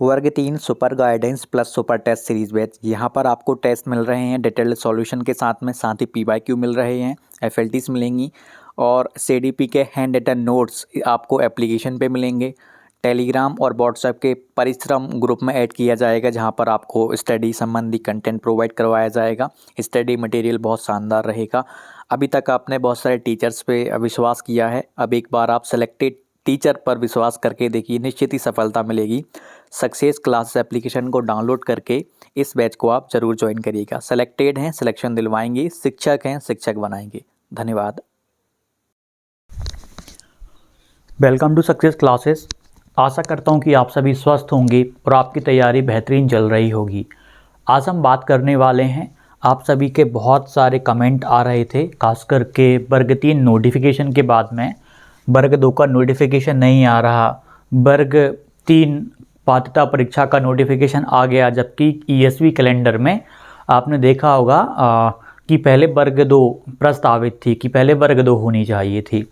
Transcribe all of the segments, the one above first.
वर्ग 3 super guidance plus super test series batch. यहाँ पर आपको टेस्ट मिल रहे हैं डिटेल्ड सॉल्यूशन के साथ ही पीवाईक्यू मिल रहे हैं, एफएलटीज मिलेंगी और सीडीपी के हैंड रिटन नोट्स आपको एप्लीकेशन पे मिलेंगे। टेलीग्राम और व्हाट्सएप के परिश्रम ग्रुप में ऐड किया जाएगा, जहाँ पर आपको स्टडी संबंधी कंटेंट प्रोवाइड करवाया जाएगा। स्टडी मटेरियल बहुत शानदार रहेगा। अभी तक आपने बहुत सारे टीचर्स पे विश्वास किया है, अब एक बार आप सेलेक्टेड टीचर पर विश्वास करके देखिए, निश्चित ही सफलता मिलेगी। सक्सेस क्लासेस एप्लीकेशन को डाउनलोड करके इस बैच को आप जरूर ज्वाइन करिएगा। सेलेक्टेड हैं, सिलेक्शन दिलवाएंगे, शिक्षक हैं, शिक्षक बनाएंगे। धन्यवाद। Welcome to success classes. आशा करता हूं कि आप सभी स्वस्थ होंगे और आपकी तैयारी बेहतरीन चल रही होगी। आज हम बात करने वाले हैं, आप सभी के बहुत सारे कमेंट आ रहे थे, खासकर के वर्ग 3 नोटिफिकेशन के बाद में। वर्ग 2 का नोटिफिकेशन नहीं आ रहा, वर्ग 3 पात्रता परीक्षा का नोटिफिकेशन आ गया, जबकि ईएसवी कैलेंडर में आपने देखा होगा कि पहले वर्ग 2 प्रस्तावित थी, कि पहले वर्ग 2 होनी चाहिए थी।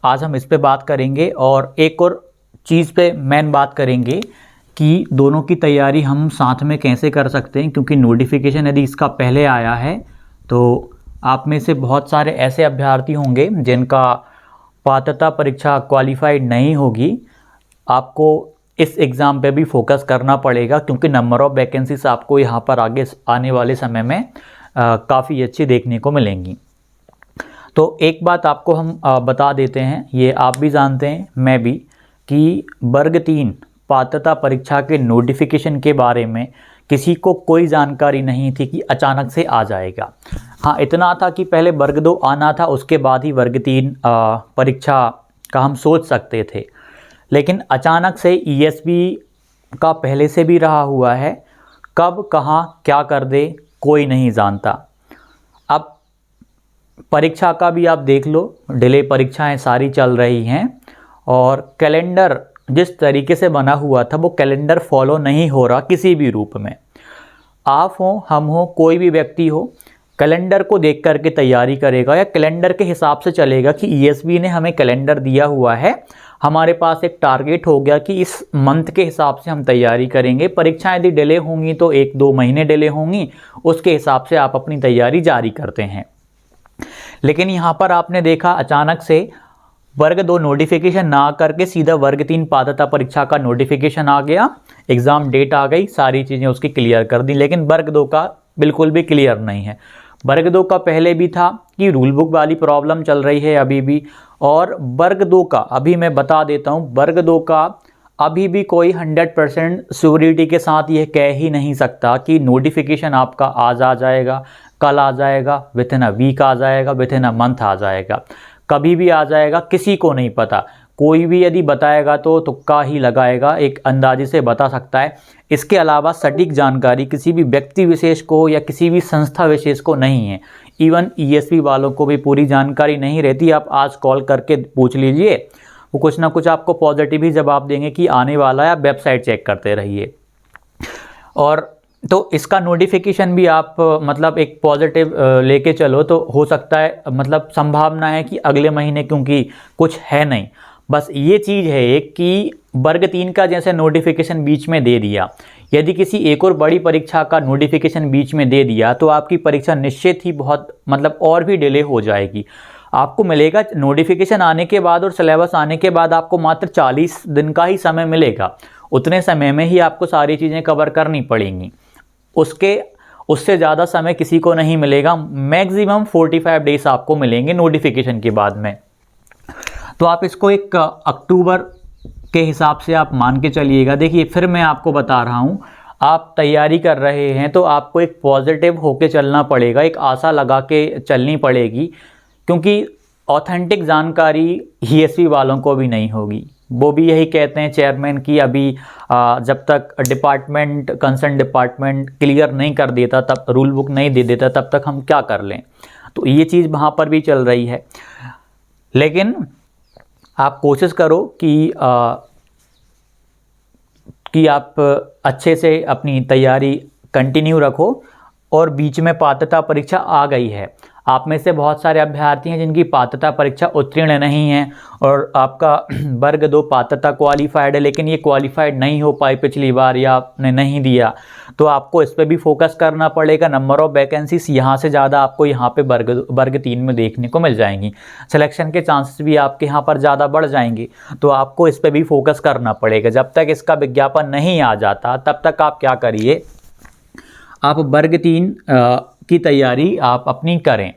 आज हम इस पे बात करेंगे और एक और चीज़ पे मेन बात करेंगे कि दोनों की तैयारी हम साथ में कैसे कर सकते हैं, क्योंकि नोटिफिकेशन यदि इसका पहले आया है तो आप में से बहुत सारे ऐसे अभ्यर्थी होंगे जिनका पात्रता परीक्षा क्वालिफाइड नहीं होगी। आपको इस एग्ज़ाम पे भी फोकस करना पड़ेगा, क्योंकि नंबर ऑफ़ वैकेंसीज आपको यहाँ पर आगे आने वाले समय में काफ़ी अच्छी देखने को मिलेंगी। तो एक बात आपको हम बता देते हैं, ये आप भी जानते हैं, मैं भी, कि वर्ग 3 पात्रता परीक्षा के नोटिफिकेशन के बारे में किसी को कोई जानकारी नहीं थी कि अचानक से आ जाएगा। हाँ, इतना था कि पहले वर्ग 2 आना था, उसके बाद ही वर्ग 3 परीक्षा का हम सोच सकते थे। लेकिन अचानक से ईएसवी का पहले से भी रहा हुआ है, कब कहाँ क्या कर दे कोई नहीं जानता। अब परीक्षा का भी आप देख लो, डिले परीक्षाएं सारी चल रही हैं और कैलेंडर जिस तरीके से बना हुआ था वो कैलेंडर फॉलो नहीं हो रहा किसी भी रूप में। आप हो, हम हो, कोई भी व्यक्ति हो, कैलेंडर को देख करके तैयारी करेगा या कैलेंडर के हिसाब से चलेगा कि ईएसवी ने हमें कैलेंडर दिया हुआ है, हमारे पास एक टारगेट हो गया कि इस मंथ के हिसाब से हम तैयारी करेंगे। परीक्षाएं यदि डिले होंगी तो 1-2 महीने डिले होंगी, उसके हिसाब से आप अपनी तैयारी जारी करते हैं। लेकिन यहाँ पर आपने देखा अचानक से वर्ग 2 नोटिफिकेशन ना करके सीधा वर्ग 3 पात्रता परीक्षा का नोटिफिकेशन आ गया, एग्ज़ाम डेट आ गई, सारी चीज़ें उसकी क्लियर कर दी। लेकिन वर्ग 2 का बिल्कुल भी क्लियर नहीं है। वर्ग 2 का पहले भी था कि रूल बुक वाली प्रॉब्लम चल रही है अभी भी, और वर्ग 2 का अभी मैं बता देता हूँ, वर्ग 2 का अभी भी कोई 100% श्योरिटी के साथ यह कह ही नहीं सकता कि नोटिफिकेशन आपका आज आ जाएगा, कल आ जाएगा, विद इन अ वीक आ जाएगा, विद इन अ मंथ आ जाएगा, कभी भी आ जाएगा, किसी को नहीं पता। कोई भी यदि बताएगा तो तुक्का ही लगाएगा, एक अंदाजे से बता सकता है। इसके अलावा सटीक जानकारी किसी भी व्यक्ति विशेष को या किसी भी संस्था विशेष को नहीं है। इवन ईएसवी वालों को भी पूरी जानकारी नहीं रहती। आप आज कॉल करके पूछ लीजिए, वो कुछ ना कुछ आपको पॉजिटिव ही जवाब देंगे कि आने वाला है, आप वेबसाइट चेक करते रहिए। और तो इसका नोटिफिकेशन भी आप मतलब एक पॉजिटिव लेके चलो तो हो सकता है, मतलब संभावना है कि अगले महीने, क्योंकि कुछ है नहीं। बस ये चीज़ है एक कि वर्ग 3 का जैसे नोटिफिकेशन बीच में दे दिया, यदि किसी एक और बड़ी परीक्षा का नोटिफिकेशन बीच में दे दिया तो आपकी परीक्षा निश्चित ही बहुत मतलब और भी डिले हो जाएगी। आपको मिलेगा नोटिफिकेशन आने के बाद और सिलेबस आने के बाद आपको मात्र 40 दिन का ही समय मिलेगा। उतने समय में ही आपको सारी चीज़ें कवर करनी पड़ेंगी, उससे ज़्यादा समय किसी को नहीं मिलेगा। मैक्सिमम 45 डेज आपको मिलेंगे नोटिफिकेशन के बाद में। तो आप इसको एक अक्टूबर के हिसाब से आप मान के चलिएगा। देखिए, फिर मैं आपको बता रहा हूँ, आप तैयारी कर रहे हैं तो आपको एक पॉजिटिव होके चलना पड़ेगा, एक आशा लगा के चलनी पड़ेगी, क्योंकि ऑथेंटिक जानकारी ईएसवी वालों को भी नहीं होगी। वो भी यही कहते हैं चेयरमैन की, अभी जब तक कंसर्न डिपार्टमेंट क्लियर नहीं कर देता, तब रूल बुक नहीं दे देता, तब तक हम क्या कर लें। तो ये चीज़ वहाँ पर भी चल रही है। लेकिन आप कोशिश करो कि आप अच्छे से अपनी तैयारी कंटिन्यू रखो। और बीच में पात्रता परीक्षा आ गई है, आप में से बहुत सारे अभ्यर्थी हैं जिनकी पात्रता परीक्षा उत्तीर्ण नहीं है और आपका वर्ग 2 पात्रता क्वालिफाइड है, लेकिन ये क्वालिफाइड नहीं हो पाई पिछली बार या आपने नहीं दिया, तो आपको इस पर भी फोकस करना पड़ेगा। नंबर ऑफ वैकेंसीज यहाँ से ज़्यादा आपको यहाँ पे वर्ग 3 में देखने को मिल जाएंगी। सिलेक्शन के चांसेस भी आपके यहाँ पर ज़्यादा बढ़ जाएंगे, तो आपको इस पर भी फोकस करना पड़ेगा। जब तक इसका विज्ञापन नहीं आ जाता तब तक आप क्या करिए, आप वर्ग 3 की तैयारी आप अपनी करें।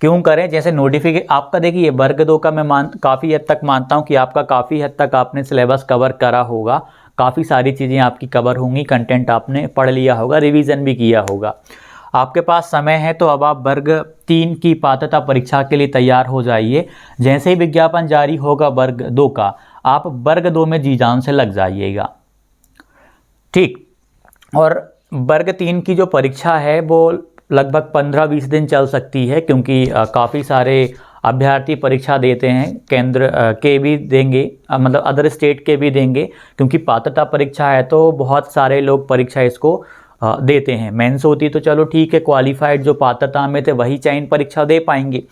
क्यों करें? जैसे नोटिफिकेशन आपका देखिए, वर्ग 2 का मैं काफ़ी हद तक मानता हूं कि आपका काफ़ी हद तक आपने सिलेबस कवर करा होगा, काफ़ी सारी चीज़ें आपकी कवर होंगी, कंटेंट आपने पढ़ लिया होगा, रिवीजन भी किया होगा, आपके पास समय है। तो अब आप वर्ग 3 की पात्रता परीक्षा के लिए तैयार हो जाइए। जैसे ही विज्ञापन जारी होगा वर्ग 2 का, आप वर्ग 2 में जी जान से लग जाइएगा, ठीक। और वर्ग 3 की जो परीक्षा है वो लगभग 15-20 दिन चल सकती है, क्योंकि काफ़ी सारे अभ्यर्थी परीक्षा देते हैं, केंद्र के भी देंगे, मतलब अदर स्टेट के भी देंगे, क्योंकि पात्रता परीक्षा है तो बहुत सारे लोग परीक्षा इसको देते हैं। मेंस होती तो चलो ठीक है, क्वालिफाइड जो पात्रता में थे वही चयन परीक्षा दे पाएंगे,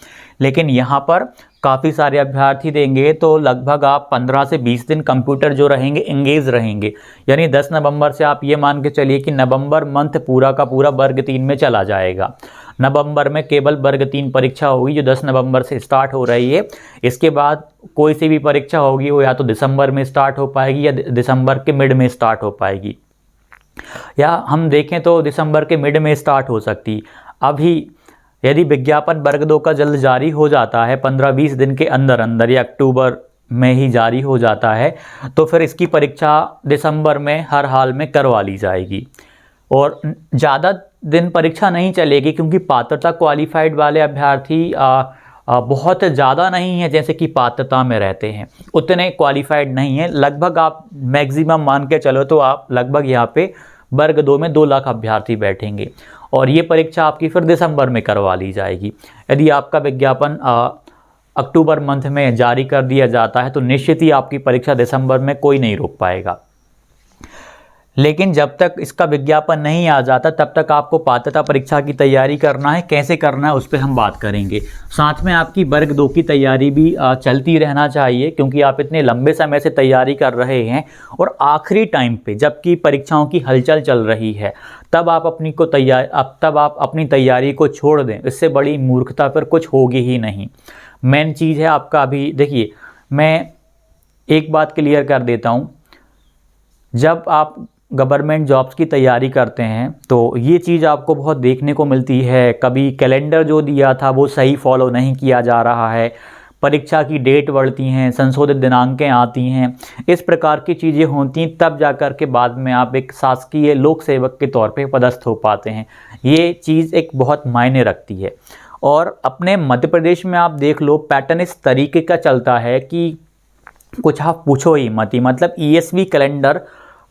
लेकिन यहाँ पर काफ़ी सारे अभ्यर्थी देंगे, तो लगभग आप 15 से 20 दिन कंप्यूटर जो रहेंगे एंगेज रहेंगे। यानी 10 नवंबर से आप ये मान के चलिए कि नवंबर मंथ पूरा का पूरा वर्ग 3 में चला जाएगा। नवंबर में केवल वर्ग 3 परीक्षा होगी जो 10 नवंबर से स्टार्ट हो रही है। इसके बाद कोई सी भी परीक्षा होगी वो या तो दिसंबर में स्टार्ट हो पाएगी या दिसंबर के मिड में स्टार्ट हो पाएगी, या हम देखें तो दिसंबर के मिड में स्टार्ट हो सकती। अभी यदि विज्ञापन वर्ग 2 का जल्द जारी हो जाता है 15-20 दिन के अंदर अंदर या अक्टूबर में ही जारी हो जाता है, तो फिर इसकी परीक्षा दिसंबर में हर हाल में करवा ली जाएगी और ज़्यादा दिन परीक्षा नहीं चलेगी, क्योंकि पात्रता क्वालिफाइड वाले अभ्यर्थी बहुत ज़्यादा नहीं है जैसे कि पात्रता में रहते हैं, उतने क्वालिफाइड नहीं है। लगभग आप मैक्सिमम मान के चलो तो आप लगभग यहाँ पे वर्ग 2 में 2 लाख अभ्यर्थी बैठेंगे और ये परीक्षा आपकी फिर दिसंबर में करवा ली जाएगी। यदि आपका विज्ञापन अक्टूबर मंथ में जारी कर दिया जाता है तो निश्चित ही आपकी परीक्षा दिसंबर में कोई नहीं रोक पाएगा। लेकिन जब तक इसका विज्ञापन नहीं आ जाता तब तक आपको पात्रता परीक्षा की तैयारी करना है। कैसे करना है उस पर हम बात करेंगे। साथ में आपकी वर्ग 2 की तैयारी भी चलती रहना चाहिए, क्योंकि आप इतने लंबे समय से तैयारी कर रहे हैं और आखिरी टाइम पे जबकि परीक्षाओं की हलचल चल रही है तब आप अपनी तैयारी को छोड़ दें। इससे बड़ी मूर्खता फिर कुछ होगी ही नहीं। मेन चीज़ है आपका, अभी देखिए मैं एक बात क्लियर कर देता हूँ, जब आप गवर्नमेंट जॉब्स की तैयारी करते हैं तो ये चीज़ आपको बहुत देखने को मिलती है। कभी कैलेंडर जो दिया था वो सही फॉलो नहीं किया जा रहा है, परीक्षा की डेट बढ़ती हैं, संशोधित दिनांकें आती हैं, इस प्रकार की चीज़ें होती हैं, तब जाकर के बाद में आप एक शासकीय लोक सेवक के तौर पे पदस्थ हो पाते हैं। ये चीज़ एक बहुत मायने रखती है। और अपने मध्य प्रदेश में आप देख लो, पैटर्न इस तरीके का चलता है कि कुछ आप पूछो ही मत ही, मतलब ईएसवी कैलेंडर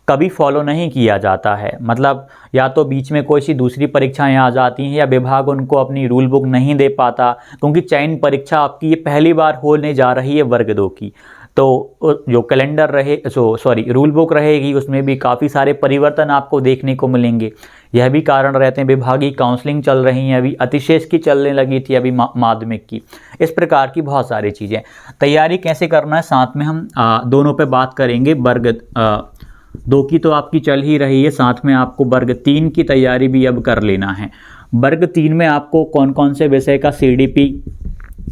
कभी फॉलो नहीं किया जाता है। मतलब या तो बीच में कोई सी दूसरी परीक्षाएं आ जाती हैं या विभाग उनको अपनी रूल बुक नहीं दे पाता, क्योंकि चयन परीक्षा आपकी ये पहली बार होने जा रही है वर्ग 2 की। तो जो कैलेंडर रूल बुक रहेगी उसमें भी काफ़ी सारे परिवर्तन आपको देखने को मिलेंगे। यह भी कारण रहते हैं, विभागीय काउंसलिंग चल रही हैं, अभी अतिशेष की चलने लगी थी, अभी माध्यमिक की, इस प्रकार की बहुत सारी चीज़ें। तैयारी कैसे करना है साथ में हम दोनों पे बात करेंगे। वर्ग 2 की तो आपकी चल ही रही है, साथ में आपको वर्ग 3 की तैयारी भी अब कर लेना है। वर्ग 3 में आपको कौन कौन से विषय का सीडीपी,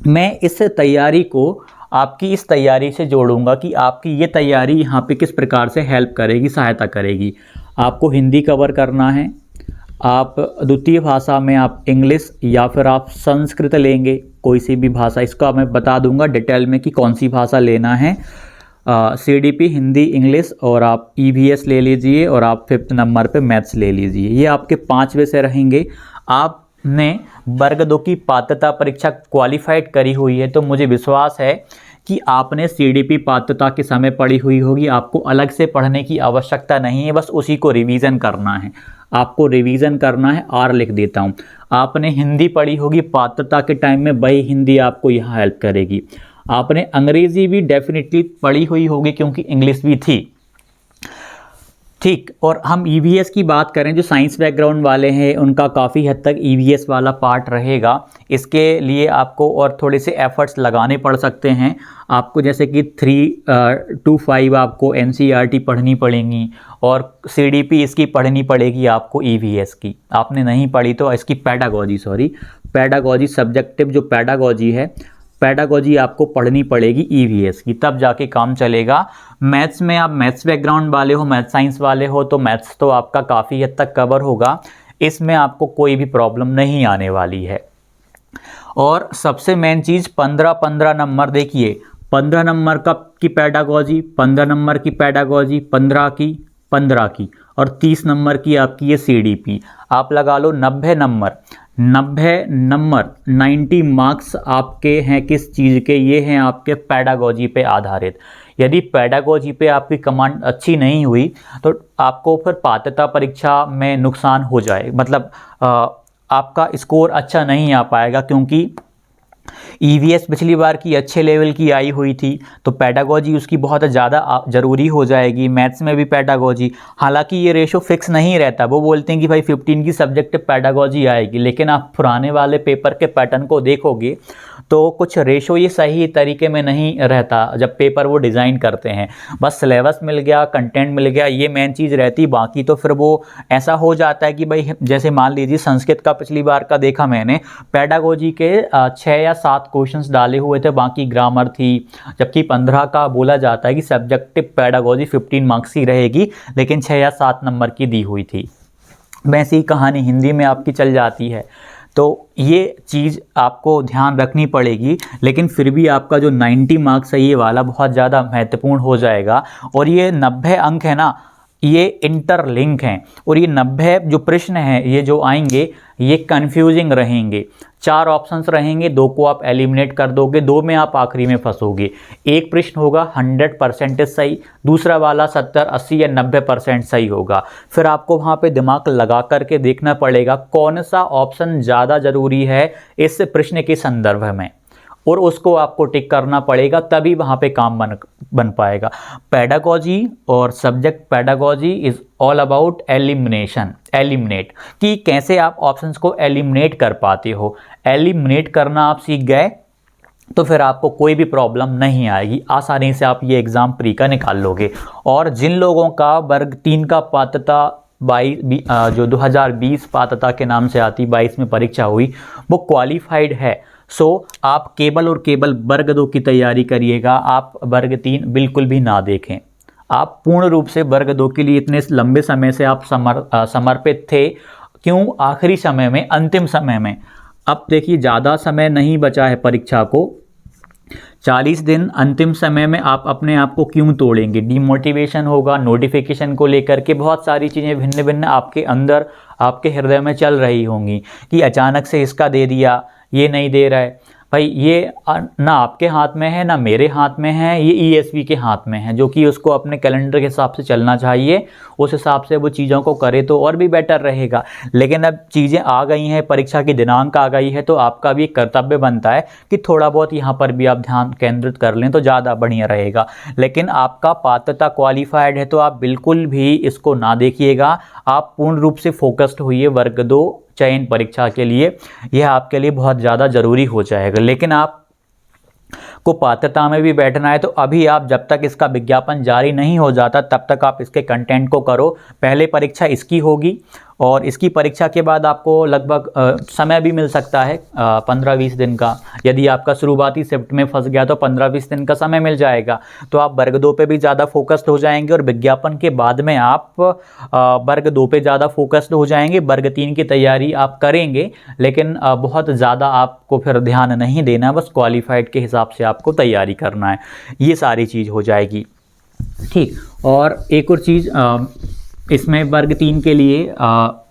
मैं इस तैयारी को आपकी इस तैयारी से जोड़ूंगा कि आपकी ये तैयारी यहाँ पे किस प्रकार से हेल्प करेगी, सहायता करेगी। आपको हिंदी कवर करना है, आप द्वितीय भाषा में आप इंग्लिश या फिर आप संस्कृत लेंगे, कोई सी भी भाषा, इसका मैं बता दूंगा डिटेल में कि कौन सी भाषा लेना है। सीडीपी हिंदी इंग्लिश, और आप ईवीएस ले लीजिए, और आप 5th नंबर पे मैथ्स ले लीजिए। ये आपके 5 विषय रहेंगे। आपने वर्ग 2 की पात्रता परीक्षा क्वालिफाइड करी हुई है तो मुझे विश्वास है कि आपने सीडीपी पात्रता के समय पढ़ी हुई होगी। आपको अलग से पढ़ने की आवश्यकता नहीं है, बस उसी को रिवीजन करना है। आपको रिवीजन करना है, आर लिख देता हूँ। आपने हिंदी पढ़ी होगी पात्रता के टाइम में, वही हिंदी आपको यहाँ हेल्प करेगी। आपने अंग्रेजी भी डेफिनेटली पढ़ी हुई होगी क्योंकि इंग्लिश भी थी। ठीक। और हम ईवीएस की बात करें, जो साइंस बैकग्राउंड वाले हैं उनका काफ़ी हद तक ईवीएस वाला पार्ट रहेगा। इसके लिए आपको और थोड़े से एफर्ट्स लगाने पड़ सकते हैं। आपको जैसे कि 3 to 5 आपको एनसीईआरटी पढ़नी पड़ेंगी और सीडीपी इसकी पढ़नी पड़ेगी आपको ईवीएस की। आपने नहीं पढ़ी तो इसकी पैडागॉजी सब्जेक्टिव जो पैडागॉजी है, पैडागॉजी आपको पढ़नी पड़ेगी ईवीएस की, तब जाके काम चलेगा। मैथ्स में आप मैथ्स बैकग्राउंड वाले हो, मैथ साइंस वाले हो, तो मैथ्स तो आपका काफ़ी हद तक कवर होगा, इसमें आपको कोई भी प्रॉब्लम नहीं आने वाली है। और सबसे मेन चीज़ 15 नंबर, देखिए 15 नंबर की पैडागॉजी, 15 नंबर की पैडागॉजी, 15 की और 30 नंबर की आपकी ये सीडीपी। आप लगा लो 90 नंबर 90 मार्क्स आपके हैं किस चीज़ के, ये हैं आपके पैडागॉजी पे आधारित। यदि पैडागॉजी पे आपकी कमांड अच्छी नहीं हुई तो आपको फिर पात्रता परीक्षा में नुकसान हो जाए, मतलब आपका स्कोर अच्छा नहीं आ पाएगा, क्योंकि ईवीएस पिछली बार की अच्छे लेवल की आई हुई थी, तो पैडागॉजी उसकी बहुत ज़्यादा ज़रूरी हो जाएगी। मैथ्स में भी पैडागॉजी, हालांकि ये रेशो फिक्स नहीं रहता, वो बोलते हैं कि भाई 15 की सब्जेक्ट पैडागॉजी आएगी, लेकिन आप पुराने वाले पेपर के पैटर्न को देखोगे तो कुछ रेशो ये सही तरीके में नहीं रहता जब पेपर वो डिज़ाइन करते हैं। बस सिलेबस मिल गया, कंटेंट मिल गया, ये मेन चीज़ रहती, बाकी तो फिर वो ऐसा हो जाता है कि भाई जैसे मान लीजिए संस्कृत का पिछली बार का देखा मैंने, पैडागॉजी के 6 या 7 क्वेश्चंस डाले हुए थे, बाकी ग्रामर थी, जबकि 15 का बोला जाता है कि सब्जेक्टिव पैडागॉजी 15 मार्क्स की रहेगी, लेकिन 6 या 7 नंबर की दी हुई थी। वैसी ही कहानी हिंदी में आपकी चल जाती है, तो ये चीज़ आपको ध्यान रखनी पड़ेगी। लेकिन फिर भी आपका जो 90 मार्क्स है ये वाला बहुत ज़्यादा महत्वपूर्ण हो जाएगा। और ये 90 अंक है ना, ये इंटरलिंक हैं, और ये 90 जो प्रश्न हैं ये जो आएंगे ये कंफ्यूजिंग रहेंगे। 4 ऑप्शंस रहेंगे, 2 को आप एलिमिनेट कर दोगे, 2 में आप आखिरी में फंसोगे। एक प्रश्न होगा 100% सही, दूसरा वाला 70, 80 या 90% सही होगा। फिर आपको वहाँ पे दिमाग लगा करके देखना पड़ेगा कौन सा ऑप्शन ज़्यादा ज़रूरी है इस प्रश्न के संदर्भ में, और उसको आपको टिक करना पड़ेगा, तभी वहाँ पे काम बन पाएगा। पैडागॉजी और subject pedagogy is all about eliminate, कि कैसे आप ऑप्शंस को एलिमिनेट कर पाते हो। एलिमिनेट करना आप सीख गए तो फिर आपको कोई भी प्रॉब्लम नहीं आएगी, आसानी से आप ये एग्ज़ाम प्री का निकाल लोगे। और जिन लोगों का वर्ग 3 का पात्रता जो 2020 पात्रता के नाम से आती 22 में परीक्षा हुई, वो क्वालिफाइड है, सो आप केवल और केवल वर्ग 2 की तैयारी करिएगा। आप वर्ग 3 बिल्कुल भी ना देखें। आप पूर्ण रूप से वर्ग 2 के लिए इतने लंबे समय से आप समर्पित थे, क्यों आखिरी समय में, अंतिम समय में। अब देखिए ज़्यादा समय नहीं बचा है परीक्षा को, 40 दिन अंतिम समय में आप अपने आप को क्यों तोड़ेंगे। डिमोटिवेशन होगा, नोटिफिकेशन को लेकर के बहुत सारी चीज़ें भिन्न भिन्न आपके अंदर, आपके हृदय में चल रही होंगी कि अचानक से इसका दे दिया, ये नहीं दे रहा है। भाई ये ना आपके हाथ में है ना मेरे हाथ में है, ये ईएसवी के हाथ में है, जो कि उसको अपने कैलेंडर के हिसाब से चलना चाहिए, उस हिसाब से वो चीज़ों को करे तो और भी बेटर रहेगा। लेकिन अब चीज़ें आ गई हैं, परीक्षा की दिनांक आ गई है, तो आपका भी एक कर्तव्य बनता है कि थोड़ा बहुत यहाँ पर भी आप ध्यान केंद्रित कर लें तो ज़्यादा बढ़िया रहेगा। लेकिन आपका पात्रता क्वालिफाइड है तो आप बिल्कुल भी इसको ना देखिएगा, आप पूर्ण रूप से फोकस्ड होइए वर्ग 2 चयन परीक्षा के लिए, यह आपके लिए बहुत ज़्यादा ज़रूरी हो जाएगा। लेकिन आप को पात्रता में भी बैठना है तो अभी आप जब तक इसका विज्ञापन जारी नहीं हो जाता तब तक आप इसके कंटेंट को करो। पहले परीक्षा इसकी होगी और इसकी परीक्षा के बाद आपको लगभग समय भी मिल सकता है 15-20 दिन का। यदि आपका शुरुआती शिफ्ट में फंस गया तो 15-20 दिन का समय मिल जाएगा, तो आप वर्ग 2 पे भी ज़्यादा फोकस्ड हो जाएंगे और विज्ञापन के बाद में आप वर्ग 2 पे ज़्यादा फोकस्ड हो जाएंगे। वर्ग 3 की तैयारी आप करेंगे, लेकिन बहुत ज़्यादा आपको फिर ध्यान नहीं देना, बस क्वालिफाइड के हिसाब से आपको तैयारी करना है, ये सारी चीज़ हो जाएगी। ठीक, और एक और चीज़ इसमें वर्ग 3 के लिए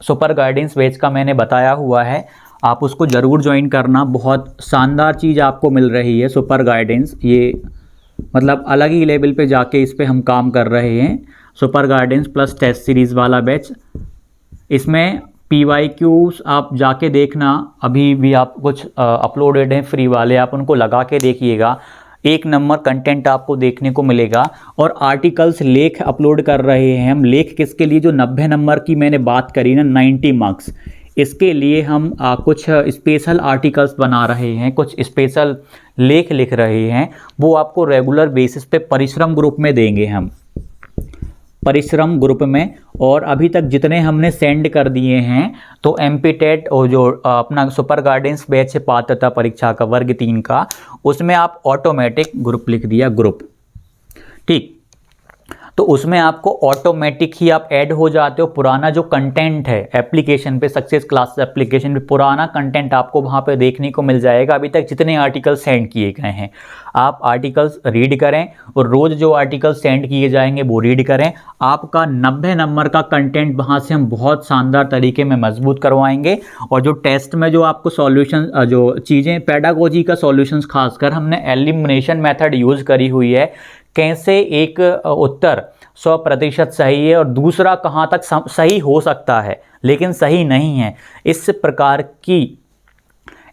सुपर गाइडेंस बैच का मैंने बताया हुआ है, आप उसको ज़रूर ज्वाइन करना। बहुत शानदार चीज़ आपको मिल रही है सुपर गाइडेंस, ये मतलब अलग ही लेवल पे जाके इस पे हम काम कर रहे हैं। Super guidance plus test series वाला बैच, इसमें PYQs आप जाके देखना, अभी भी आप कुछ अपलोडेड हैं फ्री वाले, आप उनको लगा के देखिएगा। एक नंबर कंटेंट आपको देखने को मिलेगा। और आर्टिकल्स लेख अपलोड कर रहे हैं हम। लेख किसके लिए? जो 90 नंबर की मैंने बात करी ना, 90 मार्क्स, इसके लिए हम कुछ स्पेशल आर्टिकल्स बना रहे हैं, कुछ स्पेशल लेख लिख रहे हैं। वो आपको रेगुलर बेसिस पे परिश्रम ग्रुप में देंगे हम, परिश्रम ग्रुप में। और अभी तक जितने हमने सेंड कर दिए हैं, तो एमपीटेट और जो अपना सुपर गाइडेंस बैच है पात्रता परीक्षा का वर्ग 3 का, उसमें आप ऑटोमेटिक ग्रुप लिख दिया, ग्रुप, ठीक। तो उसमें आपको ऑटोमेटिक ही आप ऐड हो जाते हो। पुराना जो कंटेंट है एप्लीकेशन पे, सक्सेस क्लास एप्लीकेशन पे, पुराना कंटेंट आपको वहाँ पे देखने को मिल जाएगा। अभी तक जितने आर्टिकल सेंड किए गए हैं, आप आर्टिकल्स रीड करें और रोज़ जो आर्टिकल सेंड किए जाएंगे वो रीड करें। आपका 90 नंबर का कंटेंट वहाँ से हम बहुत शानदार तरीके में मजबूत करवाएंगे। और जो टेस्ट में जो आपको सॉल्यूशन, जो चीज़ें पेडागोजी का सॉल्यूशंस, खासकर हमने एलिमिनेशन मेथड यूज़ करी हुई है, कैसे एक उत्तर 100% सही है और दूसरा कहाँ तक सही हो सकता है लेकिन सही नहीं है, इस प्रकार की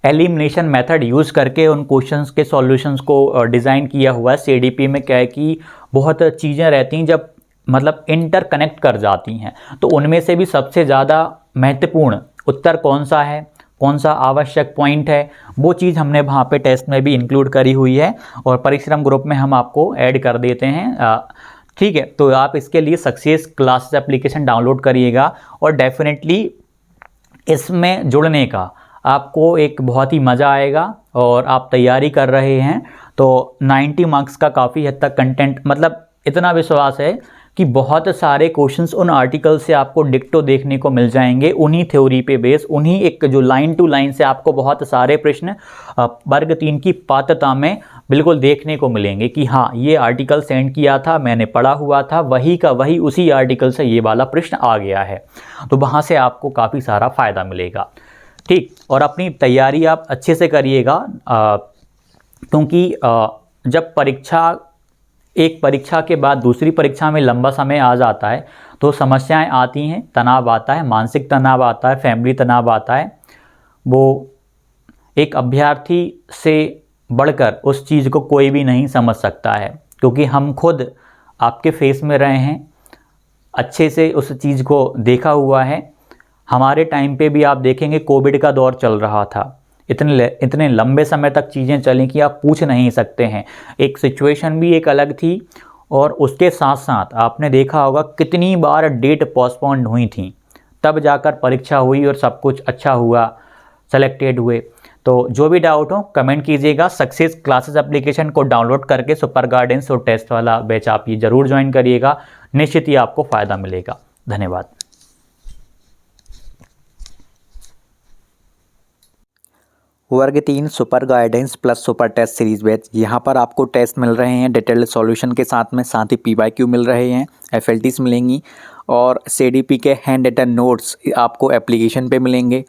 एलिमिनेशन मेथड यूज़ करके उन क्वेश्चंस के सॉल्यूशंस को डिज़ाइन किया हुआ है। सीडीपी में क्या है कि बहुत चीज़ें रहती हैं जब मतलब इंटरकनेक्ट कर जाती हैं, तो उनमें से भी सबसे ज़्यादा महत्वपूर्ण उत्तर कौन सा है, कौन सा आवश्यक पॉइंट है, वो चीज़ हमने वहाँ पे टेस्ट में भी इंक्लूड करी हुई है और परिश्रम ग्रुप में हम आपको ऐड कर देते हैं, ठीक है। तो आप इसके लिए सक्सेस क्लासेस एप्लीकेशन डाउनलोड करिएगा और डेफिनेटली इसमें जुड़ने का आपको एक बहुत ही मज़ा आएगा। और आप तैयारी कर रहे हैं तो 90 मार्क्स का काफ़ी हद तक कंटेंट, मतलब इतना विश्वास है कि बहुत सारे क्वेश्चंस उन आर्टिकल से आपको डिक्टो देखने को मिल जाएंगे, उन्हीं थ्योरी पे बेस, उन्हीं एक जो लाइन टू लाइन से आपको बहुत सारे प्रश्न वर्ग 3 की पात्रता में बिल्कुल देखने को मिलेंगे कि हाँ, ये आर्टिकल सेंड किया था, मैंने पढ़ा हुआ था, वही का वही उसी आर्टिकल से ये वाला प्रश्न आ गया है। तो वहाँ से आपको काफ़ी सारा फ़ायदा मिलेगा, ठीक। और अपनी तैयारी आप अच्छे से करिएगा, क्योंकि जब एक परीक्षा के बाद दूसरी परीक्षा में लंबा समय आ जाता है तो समस्याएं आती हैं, तनाव आता है, मानसिक तनाव आता है, फैमिली तनाव आता है। वो एक अभ्यर्थी से बढ़कर उस चीज़ को कोई भी नहीं समझ सकता है, क्योंकि हम खुद आपके फेस में रहे हैं, अच्छे से उस चीज़ को देखा हुआ है। हमारे टाइम पे भी आप देखेंगे कोविड का दौर चल रहा था, इतने लंबे समय तक चीज़ें चलें कि आप पूछ नहीं सकते हैं। एक सिचुएशन भी एक अलग थी और उसके साथ साथ आपने देखा होगा कितनी बार डेट पोस्टपोन्ड हुई थी, तब जाकर परीक्षा हुई और सब कुछ अच्छा हुआ, सेलेक्टेड हुए। तो जो भी डाउट हो कमेंट कीजिएगा। सक्सेस क्लासेस एप्लीकेशन को डाउनलोड करके सुपर गाइडेंस और टेस्ट वाला बैच आप ये ज़रूर ज्वाइन करिएगा, निश्चित ही आपको फ़ायदा मिलेगा। धन्यवाद। वर्ग 3 super guidance plus super test series batch, यहाँ पर आपको टेस्ट मिल रहे हैं डिटेल्ड सॉल्यूशन के साथ ही पीवाईक्यू मिल रहे हैं, एफएलटीज मिलेंगी और सीडीपी के हैंड रिटन नोट्स आपको एप्लीकेशन पे मिलेंगे।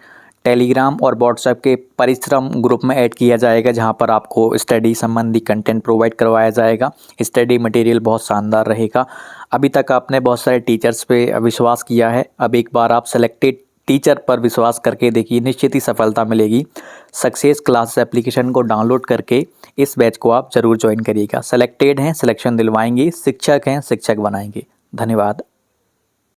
टेलीग्राम और व्हाट्सएप के परिश्रम ग्रुप में ऐड किया जाएगा, जहाँ पर आपको स्टडी संबंधी कंटेंट प्रोवाइड करवाया जाएगा। स्टडी मटेरियल बहुत शानदार रहेगा। अभी तक आपने बहुत सारे टीचर्स पे विश्वास किया है, अब एक बार आप सेलेक्टेड टीचर पर विश्वास करके देखिए, निश्चित ही सफलता मिलेगी। सक्सेस क्लास एप्लीकेशन को डाउनलोड करके इस बैच को आप ज़रूर ज्वाइन करिएगा। सेलेक्टेड हैं, सिलेक्शन दिलवाएंगे, शिक्षक हैं, शिक्षक बनाएंगे। धन्यवाद।